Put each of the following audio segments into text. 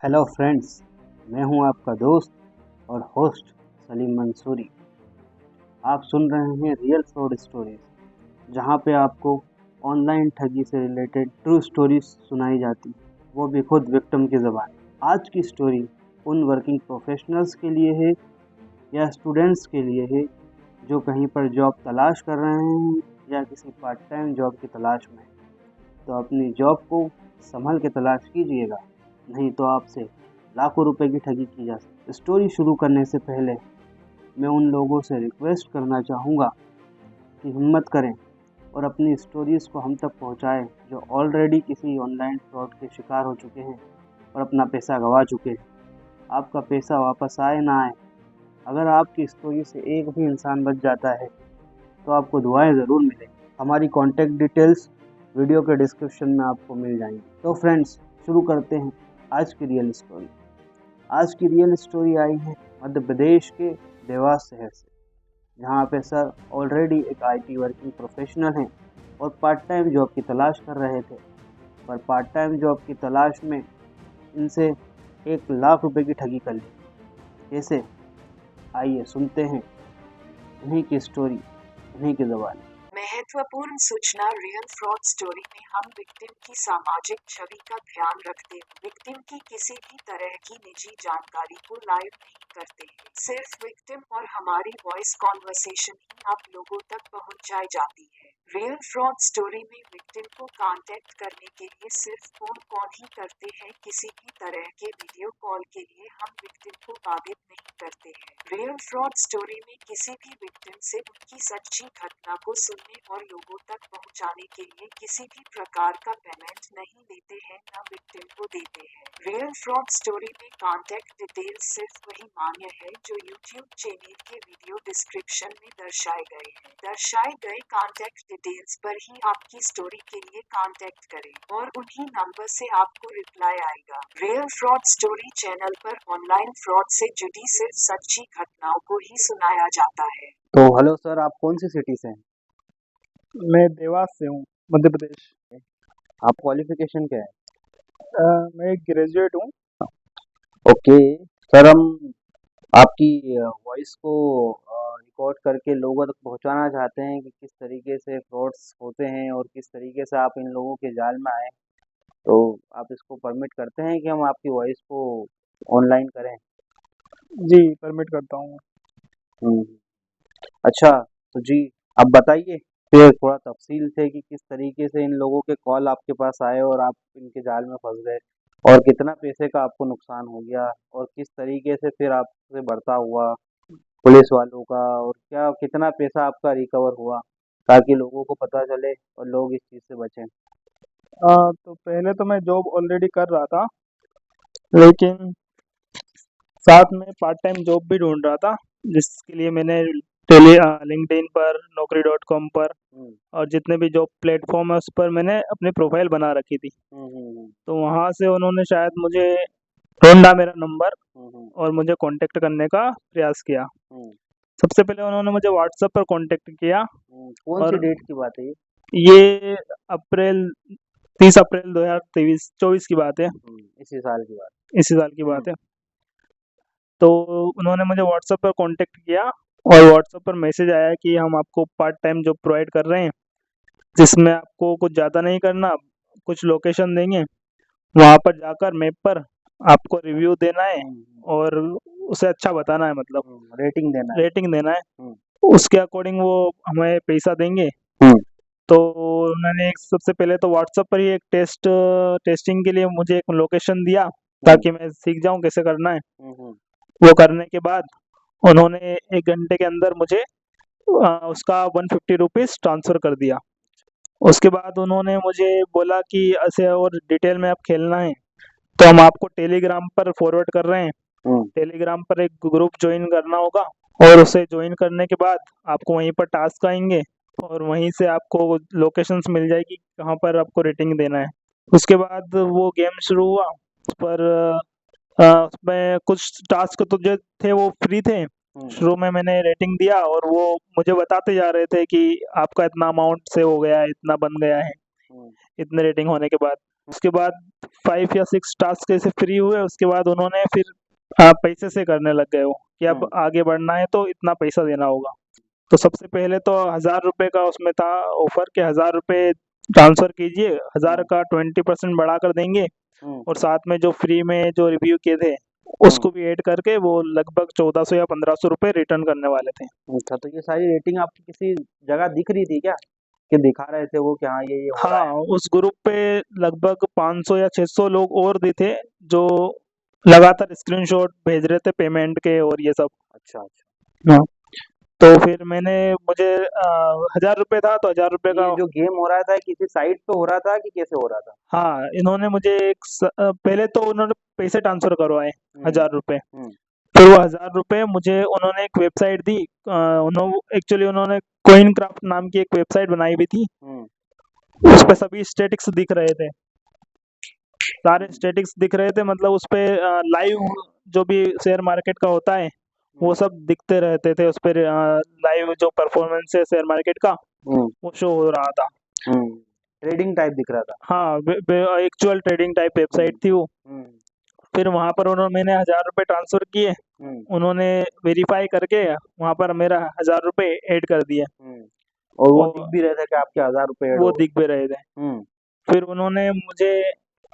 Hello friends, मैं हूं आपका दोस्त और होस्ट सलीम मंसूरी। आप सुन रहे हैं रियल फ्रॉड स्टोरीज, जहां पे आपको ऑनलाइन ठगी से रिलेटेड ट्रू स्टोरीज सुनाई जाती, वो भी खुद विक्टिम की ज़बान। आज की स्टोरी उन वर्किंग प्रोफेशनल्स के लिए है या स्टूडेंट्स के लिए है जो कहीं पर जॉब तलाश कर रहे हैं या किसी पार्ट टाइम जॉब की तलाश में। तो अपनी जॉब को संभल के तलाश कीजिएगा, नहीं तो आपसे लाखों रुपए की ठगी की जा सकती है। स्टोरी शुरू करने से पहले मैं उन लोगों से रिक्वेस्ट करना चाहूँगा कि हिम्मत करें और अपनी स्टोरीज़ को हम तक पहुँचाएं, जो ऑलरेडी किसी ऑनलाइन फ्रॉड के शिकार हो चुके हैं और अपना पैसा गंवा चुके हैं। आपका पैसा वापस आए ना आए, अगर आपकी स्टोरी से एक भी इंसान बच जाता है तो आपको दुआएं ज़रूर मिलेंगी। हमारी कॉन्टैक्ट डिटेल्स वीडियो के डिस्क्रिप्शन में आपको मिल जाएंगी। तो फ्रेंड्स, शुरू करते हैं आज की रियल स्टोरी। आज की रियल स्टोरी आई है मध्य प्रदेश के देवास शहर से, जहाँ पे सर ऑलरेडी एक आईटी वर्किंग प्रोफेशनल हैं और पार्ट टाइम जॉब की तलाश कर रहे थे। पर पार्ट टाइम जॉब की तलाश में इनसे 1 लाख रुपए की ठगी कर ली। कैसे? आइए सुनते हैं इन्हीं की स्टोरी, इन्हीं की ज़बान। महत्वपूर्ण सूचना। रियल फ्रॉड स्टोरी में हम विक्टिम की सामाजिक छवि का ध्यान रखते हैं। विक्टिम की किसी भी तरह की निजी जानकारी को लाइव नहीं करते हैं। सिर्फ विक्टिम और हमारी वॉइस कॉन्वर्सेशन ही आप लोगों तक पहुंचाई जाती है। रियल फ्रॉड स्टोरी में विक्टिम को कांटेक्ट करने के लिए सिर्फ फोन कॉल ही करते हैं। किसी भी तरह के वीडियो कॉल के लिए हम विक्टिम को बाधित नहीं करते हैं। रियल फ्रॉड स्टोरी में किसी भी विक्टिम से उनकी सच्ची घटना को सुनने और लोगों तक पहुंचाने के लिए किसी भी प्रकार का पेमेंट नहीं लेते हैं, न विक्टिम को देते हैं। रियल फ्रॉड स्टोरी में कांटेक्ट डिटेल्स सिर्फ वही मान्य है जो यूट्यूब चैनल के वीडियो डिस्क्रिप्शन में दर्शाए गए हैं। दर्शाए गए कांटेक्ट डिटेल्स पर ही आपकी स्टोरी के लिए कांटेक्ट करें और उन्हीं नंबर से आपको रिप्लाई आएगा। रियल फ्रॉड स्टोरी चैनल पर ऑनलाइन फ्रॉड से जुड़ी सिर्फ सच्ची घटनाओं को ही सुनाया जाता है। तो हेलो सर, आप कौन सी सिटी से हैं? मैं देवास से हूँ, मध्य प्रदेश। आप क्वालिफिकेशन क्या है? मैं ग्रेजुएट हूँ। ओके सर, हम आपकी वॉइस को रिकॉर्ड करके लोगों तक पहुंचाना चाहते हैं कि किस तरीके से फ्रॉड्स होते हैं और किस तरीके से आप इन लोगों के जाल में आए। तो आप इसको परमिट करते हैं कि हम आपकी वॉइस को ऑनलाइन करें? जी, परमिट करता हूँ। हम्म, अच्छा, तो जी आप बताइए फिर थोड़ा तफसील से कि किस तरीके से इन लोगों के कॉल आपके पास आए और आप इनके जाल में फंस गए और कितना पैसे का आपको नुकसान हो गया और किस तरीके से फिर आपसे बर्ताव हुआ पुलिस वालों का, और क्या कितना पैसा आपका रिकवर हुआ, ताकि लोगों को पता चले और लोग इस चीज़ से बचें। तो पहले तो मैं जॉब ऑलरेडी कर रहा था, लेकिन साथ में पार्ट टाइम जॉब भी ढूंढ रहा था, जिसके लिए मैंने लिंक्डइन पर, naukri.com पर हम्म, और जितने भी जॉब प्लेटफॉर्म है उस पर मैंने अपनी प्रोफाइल बना रखी थी। हम्म, तो वहाँ से उन्होंने शायद मुझे ढूंढा मेरा नंबर हम्म, और मुझे कांटेक्ट करने का प्रयास किया। हम्म, सबसे पहले उन्होंने मुझे व्हाट्सएप पर कांटेक्ट किया कौन सी और डेट की बात है ये? ये अप्रैल 30 अप्रैल 2023-24 की बात है। इसी साल की बात। इसी साल की हम्म, बात है। तो उन्होंने मुझे व्हाट्सएप पर कांटेक्ट किया और व्हाट्सएप पर मैसेज आया कि हम आपको पार्ट टाइम जॉब प्रोवाइड कर रहे हैं, जिसमें आपको कुछ ज़्यादा नहीं करना, कुछ लोकेशन देंगे, वहाँ पर जाकर मैप पर आपको रिव्यू देना है और उसे अच्छा बताना है, मतलब रेटिंग देना है। रेटिंग देना है। हम्म, उसके अकॉर्डिंग वो हमें पैसा देंगे। हम्म, तो उन्होंने एक सबसे पहले तो व्हाट्सएप पर ही एक टेस्टिंग के लिए मुझे एक लोकेशन दिया, ताकि मैं सीख जाऊं कैसे करना है। हम्म, वो करने के बाद उन्होंने 1 घंटे के अंदर मुझे उसका 150 रुपीज़ ट्रांसफ़र कर दिया। उसके बाद उन्होंने मुझे बोला कि ऐसे और डिटेल में आप खेलना है तो हम आपको टेलीग्राम पर फॉरवर्ड कर रहे हैं। हम्म, टेलीग्राम पर एक ग्रुप ज्वाइन करना होगा और उसे ज्वाइन करने के बाद आपको वहीं पर टास्क आएंगे और वहीं से आपको लोकेशंस मिल जाएगी कहाँ पर आपको रेटिंग देना है। उसके बाद वो गेम शुरू हुआ। उस पर उसमें कुछ टास्क तो जो थे वो फ्री थे। शुरू में मैंने रेटिंग दिया और वो मुझे बताते जा रहे थे कि आपका इतना अमाउंट सेव हो गया है, इतना बन गया है, इतने रेटिंग होने के बाद। उसके बाद 5 या 6 टास्क ऐसे फ्री हुए, उसके बाद उन्होंने फिर पैसे से करने लग गए वो कि अब आगे बढ़ना है तो इतना पैसा देना होगा। तो सबसे पहले तो 1000 रुपये का उसमें था ऑफर कि 1000 रुपये ट्रांसफ़र कीजिए, 1000 का 20% बढ़ा कर देंगे और साथ में जो फ्री में जो रिव्यू किए थे उसको भी ऐड करके वो लगभग 1400 या 1500 रुपये रिटर्न करने वाले थे। अच्छा, तो ये सारी रेटिंग आपकी किसी जगह दिख रही थी क्या, कि दिखा रहे थे वो कि हाँ ये हो रहा है? हाँ, उस ग्रुप पे लगभग 500 या 600 लोग और भी थे जो लगातार स्क्रीनशॉट भेज रहे थे पेमेंट के और ये सब। अच्छा अच्छा। हाँ, तो फिर मुझे 1000 रुपये था तो 1000 रुपये का ये जो गेम हो रहा था किसी साइट पे हो रहा था कि कैसे हो रहा था? हाँ, इन्होंने मुझे पहले तो उन्होंने पैसे ट्रांसफर करवाए 1000 रुपये। फिर वो 1000 रुपये मुझे उन्होंने एक वेबसाइट दी। उन्होंने कॉइन क्राफ्ट नाम की एक वेबसाइट बनाई हुई थी। उस पे सभी स्टेटिक्स दिख रहे थे, सारे स्टेटिक्स दिख रहे थे, मतलब उस पे लाइव जो भी शेयर मार्केट का होता है वो सब दिखते रहते थे। उस पर लाइव जो परफॉर्मेंस है शेयर मार्केट का वो शो हो रहा था। ट्रेडिंग टाइप दिख रहा था। हाँ, एक्चुअल ट्रेडिंग टाइप वेबसाइट थी वो। फिर वहाँ पर मैंने 1000 रुपये ट्रांसफर किए, उन्होंने वेरीफाई करके वहाँ पर मेरा 1000 रुपये ऐड कर दिया। और वो दिख भी रहे थे कि आपके 1000 रुपये ऐड वो हो दिख भी रहे थे। गए। फिर उन्होंने मुझे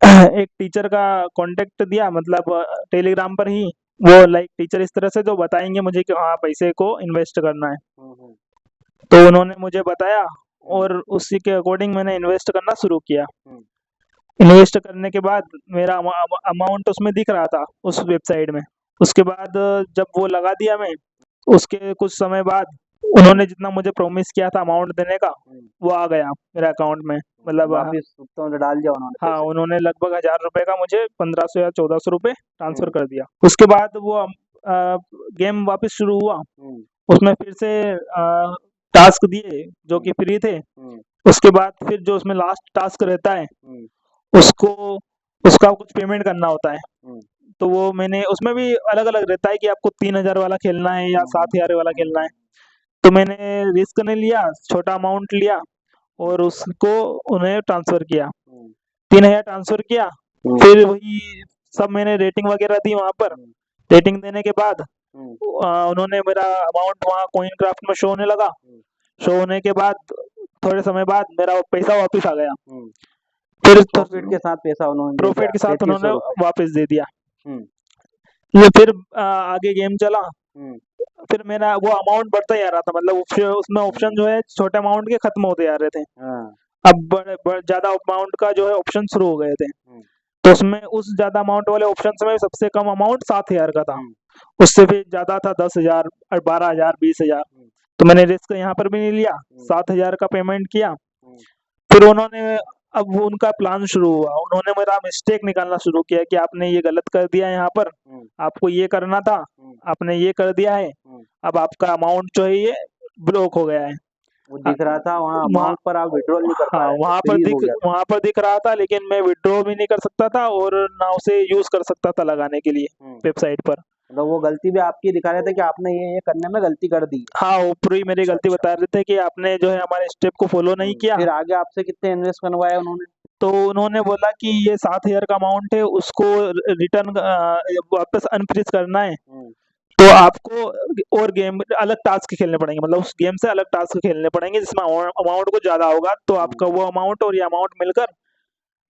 एक टीचर का कांटेक्ट दिया, मतलब टेलीग्राम पर ही वो लाइक टीचर इस तरह से जो बताएंगे मुझे कि हाँ पैसे को इन्वेस्ट करना है। तो उन्होंने मुझे बताया और उसी के अकॉर्डिंग मैंने इन्वेस्ट करना शुरू किया। इन्वेस्ट करने के बाद मेरा अमाउंट उसमें दिख रहा था उस वेबसाइट में। उसके बाद जब वो लगा दिया मैं, उसके कुछ समय बाद उन्होंने जितना मुझे प्रॉमिस किया था अमाउंट देने का वो आ गया मेरे अकाउंट में, मतलब वापिस तो डाल दिया उन्होंने हाँ, पैसे? उन्होंने लगभग 1000 रुपये का मुझे 1500 या 1400 रुपये ट्रांसफर कर दिया। उसके बाद वो गेम वापस शुरू हुआ, उसमें फिर से टास्क दिए जो कि फ्री थे। उसके बाद फिर जो उसमें लास्ट टास्क रहता है उसको उसका कुछ पेमेंट करना होता है। तो वो मैंने उसमें भी अलग अलग रहता है कि आपको 3000 वाला खेलना है या 7000 वाला खेलना है। तो मैंने रिस्क नहीं लिया, छोटा अमाउंट लिया और उसको उन्हें ट्रांसफर किया, 3000 ट्रांसफर किया। फिर वही सब मैंने रेटिंग वगैरह दी वहाँ पर। रेटिंग देने के बाद उन्होंने मेरा अमाउंट वहाँ कॉइन क्राफ्ट में शो होने लगा। शो होने के बाद थोड़े समय बाद मेरा पैसा वापस आ गया। फिर प्रॉफिट के साथ पैसा उन्होंने दे प्रॉफिट दिया, के साथ 3300 उन्होंने रुपये। वापस दे दिया। हम्म, ये फिर आगे गेम चला। हम्म, फिर मेरा वो अमाउंट बढ़ता ही आ रहा था, मतलब उसमें ऑप्शन जो है छोटे अमाउंट के खत्म होते जा रहे थे। हाँ, अब ज्यादा अमाउंट का जो है ऑप्शन शुरू हो गए थे। तो उसमें उस ज्यादा अमाउंट वाले ऑप्शन में सबसे कम अमाउंट 7000 का था। उससे भी ज्यादा था 10,000 और 12,000 20,000। तो मैंने रिस्क यहाँ पर भी नहीं लिया, 7000 का पेमेंट किया। फिर उन्होंने अब वो उनका प्लान शुरू हुआ, उन्होंने मेरा मिस्टेक निकालना शुरू किया कि आपने ये गलत कर दिया, यहाँ पर आपको ये करना था, आपने ये कर दिया है, अब आपका अमाउंट जो है ये ब्लॉक हो गया है। वो दिख रहा था वहाँ अमाउंट पर आप विड्रॉल नहीं कर पा हाँ, रहे थे, freeze हो गया था। वहाँ पर दिख रहा था, लेकिन मैं विड्रॉ भी नहीं कर सकता था और ना उसे यूज कर सकता था लगाने के लिए वेबसाइट पर। मतलब वो गलती भी आपकी दिखा रहे थे कि आपने ये करने में गलती कर दी। हाँ, वो पूरी मेरी गलती बता रहे थे कि आपने जो है हमारे स्टेप को फॉलो नहीं किया। फिर आगे आपसे कितने इन्वेस्ट करवाए उन्होंने? तो उन्होंने बोला कि ये 7000 का अमाउंट है, उसको रिटर्न वापस अनफ्रीज करना है तो आपको और गेम अलग टास्क खेलने पड़ेंगे, मतलब उस गेम से अलग टास्क खेलने पड़ेंगे जिसमें अमाउंट कुछ ज्यादा होगा। तो आपका वो अमाउंट और ये अमाउंट मिलकर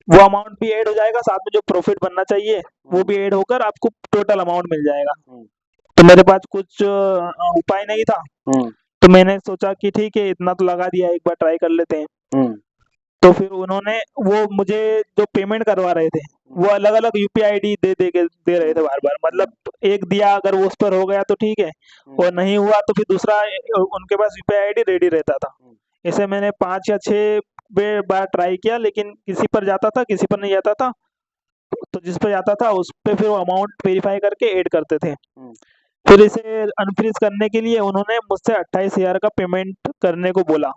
वो अमाउंट भी ऐड हो जाएगा, साथ में जो प्रॉफिट बनना चाहिए वो भी ऐड होकर आपको टोटल अमाउंट मिल जाएगा। तो मेरे पास कुछ उपाय नहीं था, तो मैंने सोचा कि ठीक है इतना तो लगा दिया, एक बार ट्राई कर लेते हैं। तो फिर उन्होंने वो मुझे जो पेमेंट करवा रहे थे वो अलग अलग यूपीआई आईडी दे रहे थे बार बार, मतलब एक दिया अगर वो उस पर हो गया तो ठीक है, और नहीं हुआ तो फिर दूसरा उनके पास यूपीआई आईडी रेडी रहता था। ऐसे मैंने 5 या 6 बार ट्राई किया, लेकिन किसी पर जाता था किसी पर नहीं जाता था। तो जिस पर जाता था उस पर फिर वो अमाउंट वेरीफाई करके ऐड करते थे। फिर इसे अनफ्रीज करने के लिए उन्होंने मुझसे 28,000 का पेमेंट करने को बोला।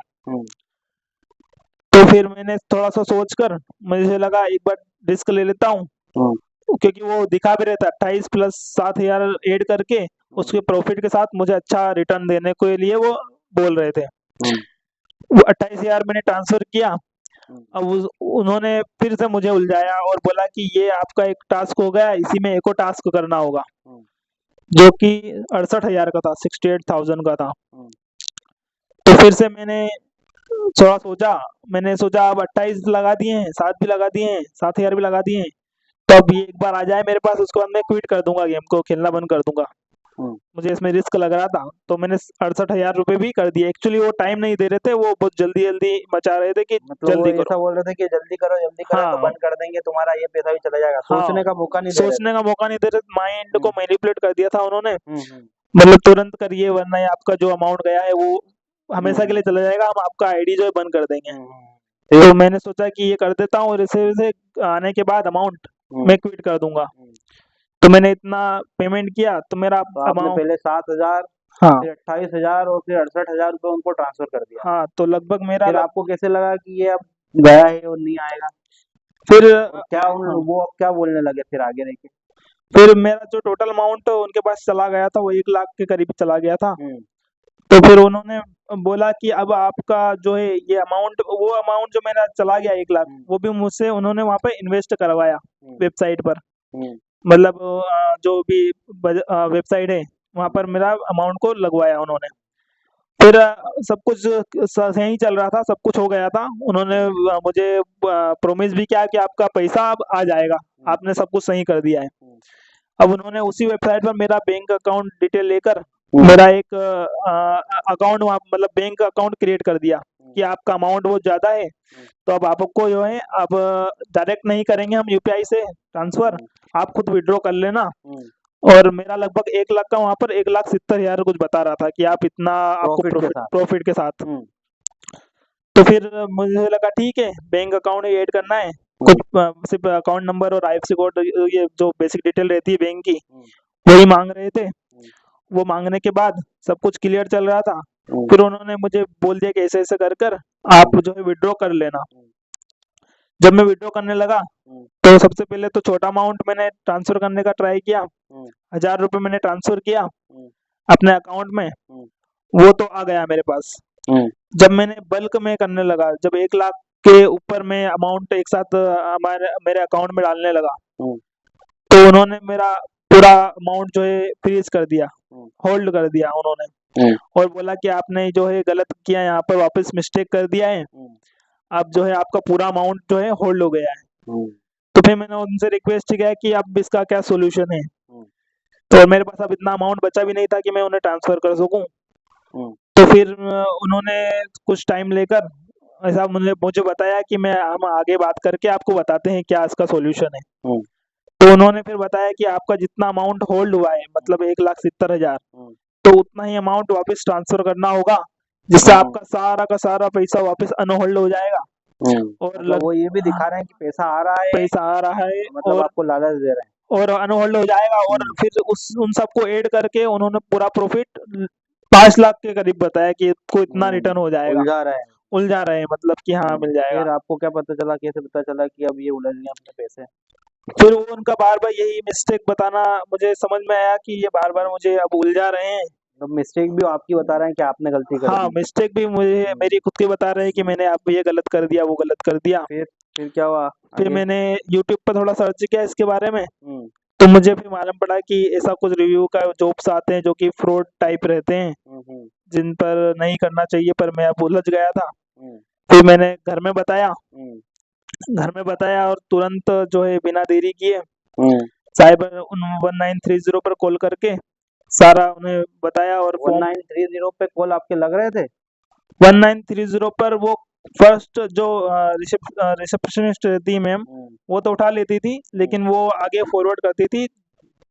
तो फिर मैंने थोड़ा सा सोचकर मुझे लगा एक बार रिस्क ले लेता हूँ, क्योंकि वो दिखा भी रहता 28 प्लस 7000 ऐड करके उसके प्रॉफिट के साथ मुझे अच्छा रिटर्न देने के लिए वो बोल रहे थे। वो 28,000 मैंने ट्रांसफर किया। अब उन्होंने फिर से मुझे उलझाया और बोला कि ये आपका एक टास्क हो गया, इसी में एक और टास्क करना होगा, जो कि 68,000 का था, 68,000 का था। तो फिर से मैंने थोड़ा सोचा, मैंने सोचा अब 28 लगा दिए हैं, 7 भी लगा दिए हैं, 7,000 भी लगा दिए हैं, तो अब ये एक बार आ जाए मेरे पास, उसके बाद मैं क्विट कर दूंगा, गेम को खेलना बंद कर दूंगा। मुझे इसमें रिस्क लग रहा था, तो मैंने 68,000 रुपये भी कर दिए। एक्चुअली वो टाइम नहीं दे रहे थे, वो बहुत जल्दी जल्दी मचा रहे थे कि मतलब वो जल्दी ऐसा करो। बोल रहे थे कि जल्दी करो तो हाँ बंद कर देंगे, तुम्हारा ये पैसा भी चला जाएगा, हाँ, सोचने का मौका नहीं दे रहे सोचने का मौका नहीं दे रहे, माइंड को हम्म। मैनिपुलेट कर दिया था उन्होंने। थे। मतलब तुरंत करिए वरना ये आपका जो अमाउंट गया है वो हमेशा के लिए हम्म। चला जाएगा, हम आपका आईडी जो है बंद कर देंगे। हम्म। तो मैंने सोचा कि ये कर देता हूँ, और इसे आने के बाद अमाउंट मैं क्विट कर दूंगा। तो मैंने इतना पेमेंट किया, तो मेरा तो आपने अमाउंट, पहले 7,000, हाँ फिर 28,000 और फिर 68,000 रुपये उनको ट्रांसफर कर दिया। हाँ, तो लगभग मेरा फिर आपको कैसे लगा कि ये अब गया है और नहीं आएगा? फिर और क्या हाँ, वो अब क्या बोलने लगे फिर आगे रह के? फिर मेरा जो टोटल अमाउंट उनके पास चला गया था वो 1 लाख के करीब चला गया था। हम्म। तो फिर उन्होंने बोला कि अब आपका जो है ये अमाउंट, वो अमाउंट जो मेरा चला गया 1 लाख, वो भी मुझसे उन्होंने वहाँ पे इन्वेस्ट करवाया वेबसाइट पर। मतलब जो भी वेबसाइट है वहाँ पर मेरा अमाउंट को लगवाया उन्होंने। फिर सब कुछ सही चल रहा था, सब कुछ हो गया था। उन्होंने मुझे प्रॉमिस भी किया कि आपका पैसा अब आ जाएगा, आपने सब कुछ सही कर दिया है। अब उन्होंने उसी वेबसाइट पर मेरा बैंक अकाउंट डिटेल लेकर मेरा एक अकाउंट, मतलब बैंक अकाउंट क्रिएट कर दिया कि आपका अमाउंट बहुत ज़्यादा है, तो अब आपको जो है अब डायरेक्ट नहीं करेंगे हम यूपीआई से ट्रांसफ़र, आप खुद विड्रॉ कर लेना। और मेरा लगभग 1 लाख का वहाँ पर 1,70,000 कुछ बता रहा था कि आप इतना आपको प्रॉफिट के साथ। तो फिर मुझे लगा ठीक है, बैंक अकाउंट ऐड करना है, कुछ सिर्फ अकाउंट नंबर और आईएफएससी कोड, ये जो बेसिक डिटेल रहती है बैंक की, वही मांग रहे थे। वो मांगने के बाद सब कुछ क्लियर चल रहा था। फिर उन्होंने मुझे बोल दिया कि ऐसे ऐसे कर कर आप जो है विड्रॉ कर लेना। जब मैं विड्रॉ करने लगा तो सबसे पहले तो छोटा अमाउंट मैंने ट्रांसफर करने का ट्राई किया, 1,000 रुपये मैंने ट्रांसफर किया अपने अकाउंट में, वो तो आ गया मेरे पास। जब मैंने बल्क में करने लगा, जब 1 लाख के ऊपर में अमाउंट एक साथ मेरे अकाउंट में डालने लगा, तो उन्होंने मेरा पूरा अमाउंट जो है फ्रीज कर दिया, होल्ड कर दिया उन्होंने, और बोला कि आपने जो है गलत किया, यहाँ पर वापस मिस्टेक कर दिया है, अब जो है आपका पूरा अमाउंट जो है होल्ड हो गया है। तो फिर मैंने उनसे रिक्वेस्ट किया कि अब इसका क्या सोल्यूशन है। तो मेरे पास अब इतना अमाउंट बचा भी नहीं था कि मैं उन्हें ट्रांसफर कर सकूं। तो फिर उन्होंने कुछ टाइम लेकर ऐसा मुझे बताया कि हम आगे बात करके आपको बताते हैं क्या इसका सोल्यूशन है। तो उन्होंने फिर बताया कि आपका जितना अमाउंट होल्ड हुआ है, मतलब 1,70,000, तो उतना ही अमाउंट वापस ट्रांसफर करना होगा, जिससे आपका सारा का सारा पैसा वापस अनहोल्ड हो जाएगा। और मतलब वो ये भी दिखा रहे हैं कि पैसा आ रहा है, मतलब और आपको लालच दे रहे हैं। और अनहोल्ड हो जाएगा। और फिर उन सबको ऐड करके उन्होंने पूरा प्रॉफिट 5 लाख के करीब बताया कि इसको इतना रिटर्न हो जाएगा। उलझा रहे हैं, मतलब कि हाँ मिल जाएगा। फिर आपको क्या पता चला, कैसे पता चला कि अब ये उलझ गए अपने पैसे? फिर वो उनका बार बार यही मिस्टेक बताना मुझे समझ में आया कि ये बार बार मुझे अब उलझा रहे हैं। तो मिस्टेक भी आपकी बता रहे हैं कि आपने गलती कर हाँ, दी। मिस्टेक भी मुझे मेरी खुद की बता रहे हैं कि मैंने आप ये गलत कर दिया, वो गलत कर दिया। फिर क्या हुआ फिर आगे? मैंने यूट्यूब पर थोड़ा सर्च किया इसके बारे में, तो मुझे फिर मालूम पड़ा कि ऐसा कुछ रिव्यू का जॉब्स आते हैं जो कि फ्रॉड टाइप रहते हैं, जिन पर नहीं करना चाहिए, पर मैं अब उलझ गया था। फिर मैंने घर में बताया और तुरंत जो है बिना देरी किए साइबर 1930 पर कॉल करके सारा उन्हें बताया। और 1930 पे कॉल आपके लग रहे थे? 1930 पर वो फर्स्ट जो रिसेप्शनिस्ट रहती है मैम, वो तो उठा लेती थी, लेकिन वो आगे फॉरवर्ड करती थी,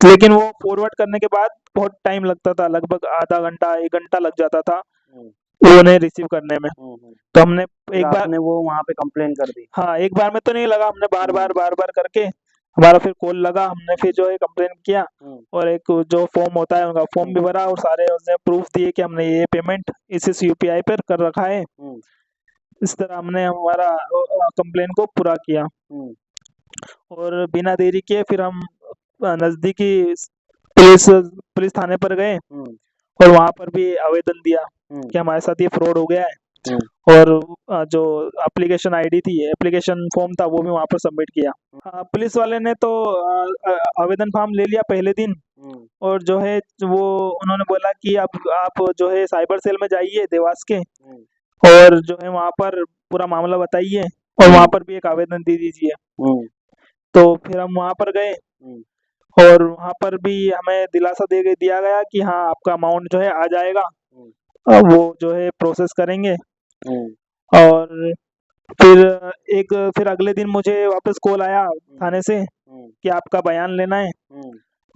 लेकिन वो फॉरवर्ड करने के बाद बहुत टाइम लगता था, लगभग आधा घंटा 1 घंटा लग जाता था वो उन्हें रिसीव करने में। तो हमने एक बार वो वहाँ पे कंप्लेन कर दी? हाँ, एक बार में तो नहीं लगा, हमने बार बार करके हमारा फिर कॉल लगा, हमने फिर जो है कंप्लेन किया, और एक जो फॉर्म होता है उनका फॉर्म भी भरा, और सारे उसने प्रूफ दिए कि हमने ये पेमेंट इस यूपीआई पर कर रखा है। इस तरह हमने हमारा कंप्लेन को पूरा किया, और बिना देरी किए फिर हम नजदीकी पुलिस थाने पर गए, और वहां पर भी आवेदन दिया कि हमारे साथ ये फ्रॉड हो गया है। और जो एप्लीकेशन आईडी थी, एप्लीकेशन फॉर्म था, वो भी वहाँ पर सबमिट किया। पुलिस वाले ने तो आवेदन फॉर्म ले लिया पहले दिन, और जो है वो उन्होंने बोला कि अब आप जो है साइबर सेल में जाइए देवास के, और जो है वहाँ पर पूरा मामला बताइए, और वहाँ पर भी एक आवेदन दे दीजिए। तो फिर हम वहाँ पर गए, और वहाँ पर भी हमें दिलासा दिया गया कि हाँ, आपका अमाउंट जो है आ जाएगा, वो जो है प्रोसेस करेंगे। और फिर अगले दिन मुझे वापस कॉल आया थाने से कि आपका बयान लेना है।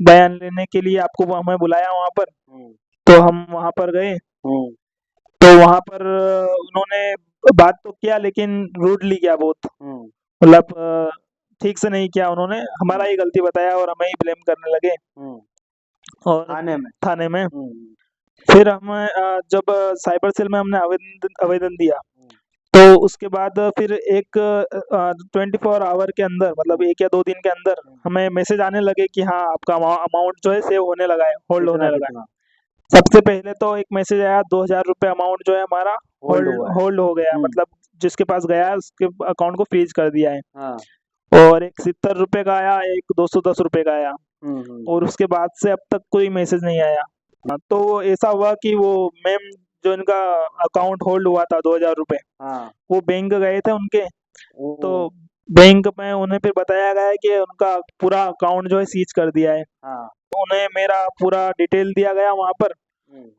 बयान लेने के लिए आपको हमें बुलाया वहाँ पर। तो हम वहाँ पर गए, तो वहाँ पर उन्होंने बात तो किया, लेकिन रूडली किया बहुत, मतलब ठीक से नहीं किया उन्होंने, हमारा ही गलती बताया और हमें ही ब्लेम करने लगे। और थाने में फिर हम जब साइबर सेल में हमने आवेदन दिया, तो उसके बाद फिर एक 24 आवर के अंदर, मतलब 1 या 2 दिन के अंदर हमें मैसेज आने लगे कि हाँ, आपका अमाउंट जो है सेव होने लगा है, होल्ड होने लगा है। सबसे पहले तो एक मैसेज आया, 2,000 रुपये अमाउंट जो है हमारा होल्ड हो गया, मतलब जिसके पास गया है उसके अकाउंट को फ्रीज कर दिया है। और एक 70 रुपये का आया, एक 210 रुपये का आया, और उसके बाद से अब तक कोई मैसेज नहीं आया। तो ऐसा हुआ कि वो मैम जो इनका अकाउंट होल्ड हुआ था 2,000 रुपये, वो बैंक गए थे उनके, तो बैंक में उन्हें फिर बताया गया है कि उनका पूरा अकाउंट जो है सीज कर दिया है। उन्हें मेरा पूरा डिटेल दिया गया वहाँ पर,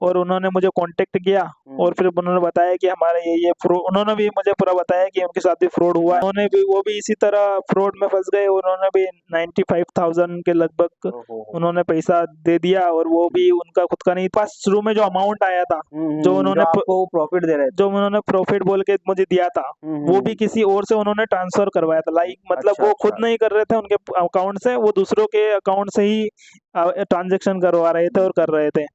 और उन्होंने मुझे कांटेक्ट किया, और फिर उन्होंने बताया कि हमारे ये फ्रॉड, उन्होंने भी मुझे पूरा बताया कि उनके साथ भी फ्रॉड हुआ है। वो भी इसी तरह फ्रॉड में फंस गए, उन्होंने भी 95,000 के लगभग उन्होंने पैसा दे दिया, और वो भी उनका खुद का नहीं था। शुरू में जो अमाउंट आया था, जो उन्होंने प्रॉफिट दे रहे थे, जो उन्होंने प्रॉफिट बोल के मुझे दिया था, वो भी किसी और से उन्होंने ट्रांसफर करवाया था। लाइक मतलब वो खुद नहीं कर रहे थे उनके अकाउंट से, वो दूसरों के अकाउंट से ही ट्रांजेक्शन करवा रहे थे और कर रहे थे।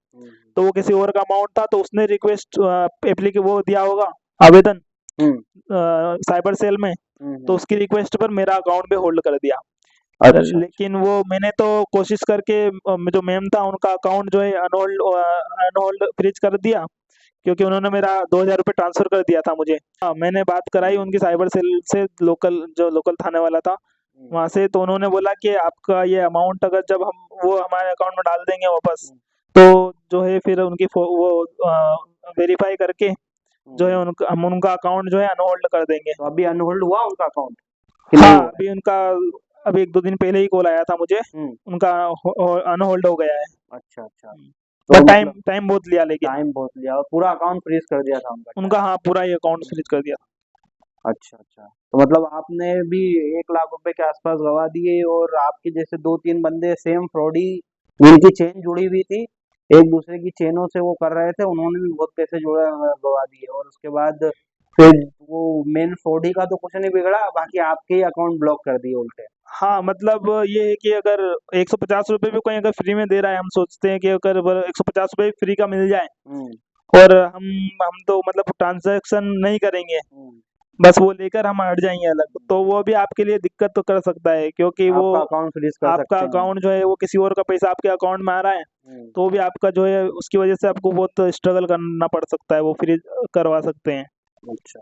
तो वो किसी और का अमाउंट था, तो उसने रिक्वेस्ट वो दिया होगा आवेदन साइबर सेल में, तो उसकी रिक्वेस्ट पर मेरा अकाउंट भी होल्ड कर दिया। लेकिन वो मैंने तो कोशिश करके जो मैम था उनका अकाउंट जो है अनहोल्ड फ्रीज कर दिया, क्योंकि उन्होंने मेरा 2,000 रुपये ट्रांसफर कर दिया था मुझे। मैंने बात कराई उनकी साइबर सेल से, लोकल थाने वाला था वहाँ से, तो उन्होंने बोला कि आपका ये अमाउंट अगर जब वो हमारे अकाउंट में डाल देंगे वापस, तो जो है फिर उनकी वो वेरीफाई करके जो है हम उनका अकाउंट जो है अनहोल्ड कर देंगे। तो अभी अनहोल्ड हुआ उनका अकाउंट? हाँ, अभी 1-2 दिन पहले ही कॉल आया था मुझे, उनका अनहोल्ड हो गया है। अच्छा। तो टाइम बहुत लिया, लेकिन टाइम बहुत लिया, और पूरा अकाउंट फ्रीज कर दिया था उनका। हाँ, पूरा ही अकाउंट फ्रीज कर दिया। अच्छा। तो मतलब आपने भी 1 लाख रुपए के आसपास गवा दिए, और आपके जैसे 2-3 बंदे सेम फ्रॉडी, जिनकी चेन जुड़ी हुई थी, एक दूसरे की चेनों से वो कर रहे थे, उन्होंने भी बहुत पैसे गवा दिए, और उसके बाद फिर वो मेन फ्रॉडी का तो कुछ नहीं बिगड़ा, बाकी आपके ही अकाउंट ब्लॉक कर दिए उल्टे। हाँ, मतलब ये है कि अगर 150 रुपये भी कोई अगर फ्री में दे रहा है, हम सोचते हैं कि अगर 150 रुपये फ्री का मिल जाए, और हम तो मतलब ट्रांजैक्शन नहीं करेंगे, बस वो लेकर हम हट जाएंगे अलग, तो वो भी आपके लिए दिक्कत तो कर सकता है, क्योंकि वो अकाउंट फ्रीज कर सकते आपका हैं। अकाउंट जो है वो किसी और का पैसा आपके अकाउंट में आ रहा है, तो भी आपका जो है उसकी वजह से आपको बहुत स्ट्रगल करना पड़ सकता है, वो फ्रीज करवा सकते हैं। अच्छा।